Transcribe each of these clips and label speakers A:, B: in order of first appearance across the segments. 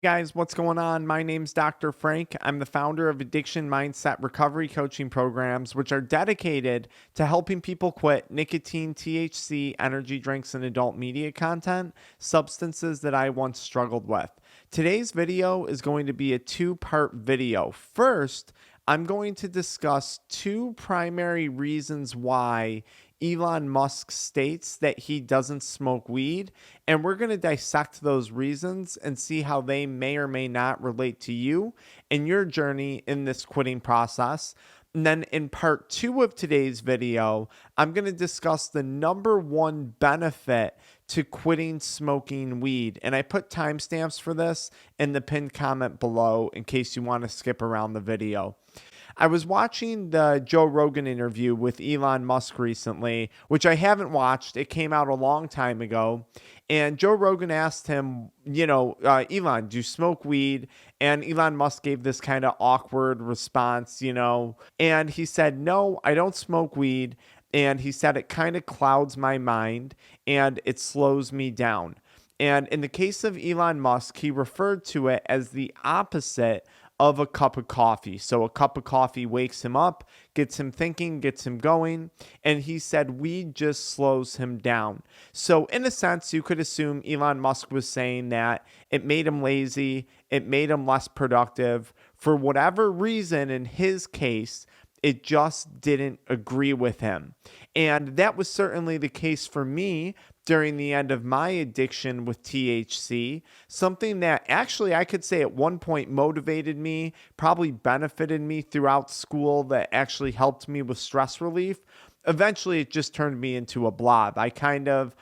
A: Guys, what's going on? My name's Dr. Frank. I'm the founder of Addiction Mindset recovery coaching programs, which are dedicated to helping people quit nicotine, THC, energy drinks, and adult media content, substances that I once struggled with. Today's video is going to be a two-part video. First, I'm going to discuss two primary reasons why Elon Musk states that he doesn't smoke weed, and we're going to dissect those reasons and see how they may or may not relate to you and your journey in this quitting process. And then in part two of today's video, I'm going to discuss the number one benefit to quitting smoking weed. And I put timestamps for this in the pinned comment below in case you want to skip around the video. I was watching the Joe Rogan interview with Elon Musk recently, which I haven't watched. It came out a long time ago. And Joe Rogan asked him, Elon, do you smoke weed? And Elon Musk gave this kind of awkward response, and he said, no, I don't smoke weed. And he said it kind of clouds my mind and it slows me down. And in the case of Elon Musk, he referred to it as the opposite of a cup of coffee. So a cup of coffee wakes him up, gets him thinking, gets him going. And he said weed just slows him down. So in a sense, you could assume Elon Musk was saying that it made him lazy, it made him less productive. For whatever reason, in his case, it just didn't agree with him. And that was certainly the case for me during the end of my addiction with THC, something that actually I could say at one point motivated me, probably benefited me throughout school, that actually helped me with stress relief. Eventually, it just turned me into a blob. I kind of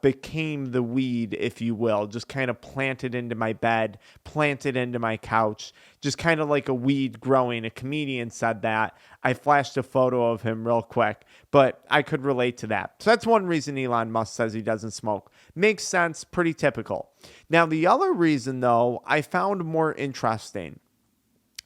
A: became the weed, if you will, just kind of planted into my bed, planted into my couch, just kind of like a weed growing. A comedian said that. I flashed a photo of him real quick, but I could relate to that. So that's one reason Elon Musk says he doesn't smoke. Makes sense, pretty typical. Now, the other reason, though, I found more interesting.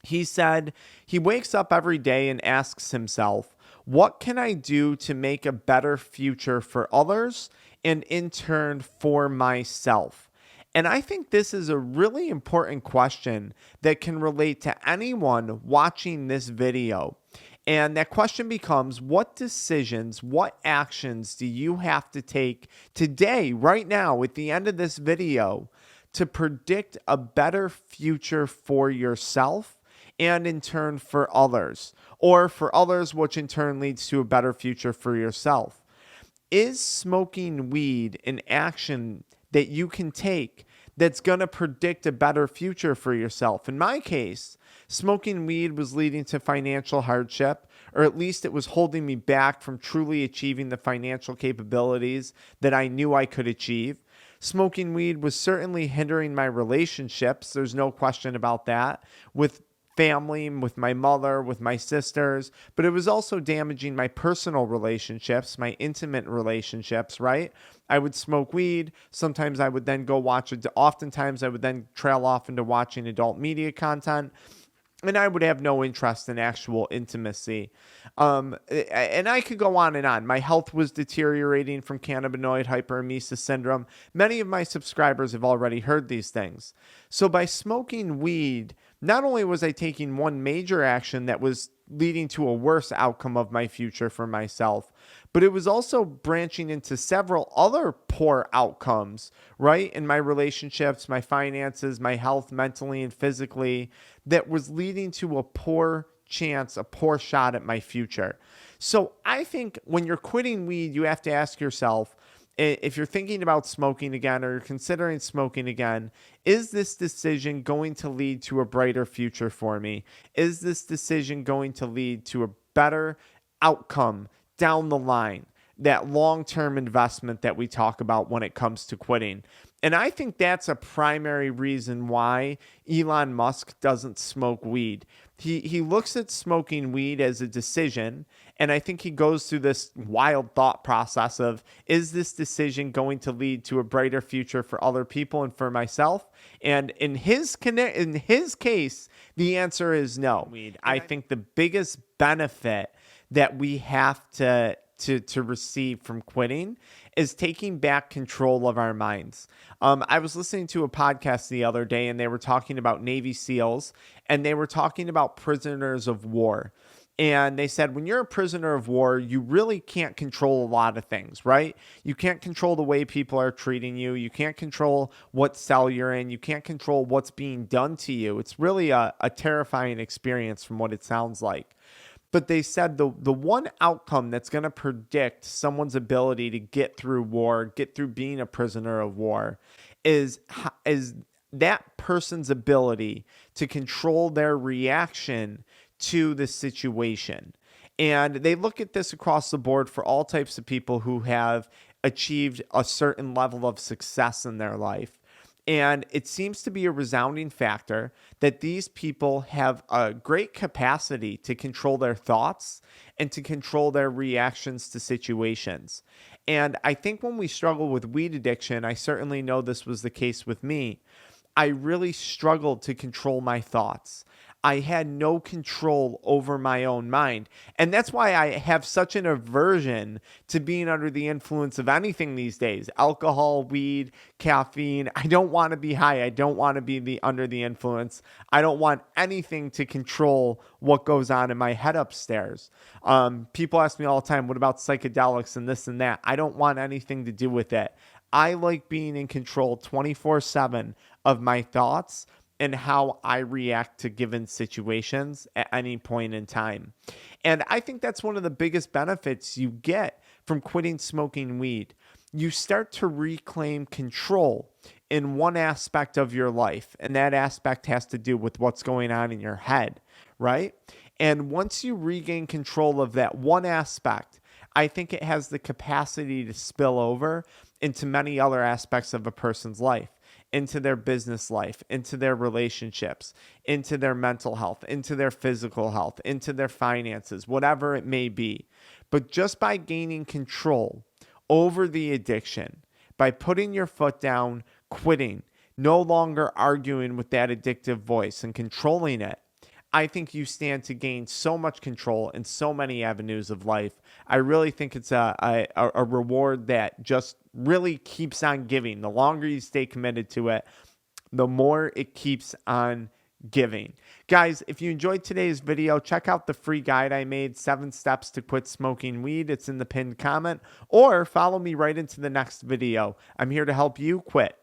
A: He said he wakes up every day and asks himself, what can I do to make a better future for others and in turn for myself? And I think this is a really important question that can relate to anyone watching this video. And that question becomes, what decisions, what actions do you have to take today, right now, at the end of this video, to predict a better future for yourself and in turn for others, or for others, which in turn leads to a better future for yourself? Is smoking weed an action that you can take that's going to predict a better future for yourself? In my case, smoking weed was leading to financial hardship, or at least it was holding me back from truly achieving the financial capabilities that I knew I could achieve. Smoking weed was certainly hindering my relationships. There's no question about that, with family, with my mother, with my sisters, but it was also damaging my personal relationships, my intimate relationships, right? I would smoke weed. Sometimes I would then go watch it. Oftentimes I would then trail off into watching adult media content. And I would have no interest in actual intimacy. And I could go on and on. My health was deteriorating from cannabinoid hyperemesis syndrome. Many of my subscribers have already heard these things. So by smoking weed, not only was I taking one major action that was leading to a worse outcome of my future for myself, but it was also branching into several other poor outcomes, right? In my relationships, my finances, my health, mentally and physically, that was leading to a poor chance, a poor shot at my future. So I think when you're quitting weed, you have to ask yourself, if you're thinking about smoking again or you're considering smoking again, is this decision going to lead to a brighter future for me? Is this decision going to lead to a better outcome down the line? That long-term investment that we talk about when it comes to quitting. And I think that's a primary reason why Elon Musk doesn't smoke weed. He looks at smoking weed as a decision, and I think he goes through this wild thought process of, is this decision going to lead to a brighter future for other people and for myself? And in his case, the answer is no. I think the biggest benefit that we have to to receive from quitting is taking back control of our minds. I was listening to a podcast the other day, and they were talking about Navy SEALs, and they were talking about prisoners of war. And they said, when you're a prisoner of war, you really can't control a lot of things, right? You can't control the way people are treating you. You can't control what cell you're in. You can't control what's being done to you. It's really a terrifying experience from what it sounds like. But they said the one outcome that's going to predict someone's ability to get through war, get through being a prisoner of war, is that person's ability to control their reaction to the situation. And they look at this across the board for all types of people who have achieved a certain level of success in their life. And it seems to be a resounding factor that these people have a great capacity to control their thoughts and to control their reactions to situations. And I think when we struggle with weed addiction, I certainly know this was the case with me, I really struggled to control my thoughts. I had no control over my own mind. And that's why I have such an aversion to being under the influence of anything these days. Alcohol, weed, caffeine. I don't want to be high. I don't want to be under the influence. I don't want anything to control what goes on in my head upstairs. People ask me all the time, what about psychedelics and this and that? I don't want anything to do with it. I like being in control 24/7 of my thoughts and how I react to given situations at any point in time. And I think that's one of the biggest benefits you get from quitting smoking weed. You start to reclaim control in one aspect of your life, and that aspect has to do with what's going on in your head, right? And once you regain control of that one aspect, I think it has the capacity to spill over into many other aspects of a person's life, into their business life, into their relationships, into their mental health, into their physical health, into their finances, whatever it may be. But just by gaining control over the addiction, by putting your foot down, quitting, no longer arguing with that addictive voice and controlling it, I think you stand to gain so much control in so many avenues of life. I really think it's a reward that just really keeps on giving. The longer you stay committed to it, the more it keeps on giving. Guys, if you enjoyed today's video, check out the free guide I made, 7 Steps to Quit Smoking Weed. It's in the pinned comment, or follow me right into the next video. I'm here to help you quit.